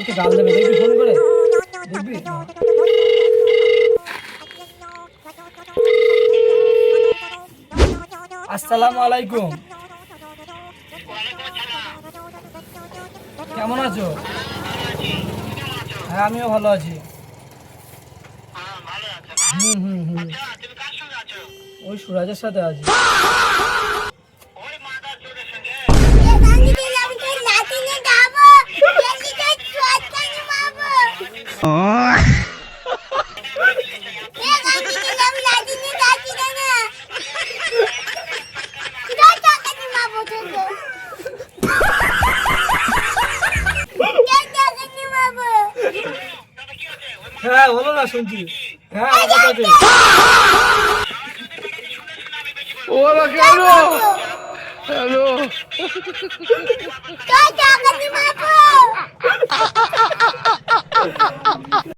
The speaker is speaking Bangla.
আমাকে গাল দেবে, দেখবি ফোন করে দেখবি। আসসালামু আলাইকুম, কেমন আছো? হ্যাঁ আমিও ভালো আছি। হুম হুম হুম, ওই সুরাজের সাথে আছি। হ্যাঁ বলো না, শুনছি। হ্যাঁ আমার কাছে। ও বাবা, কেন? হ্যালো।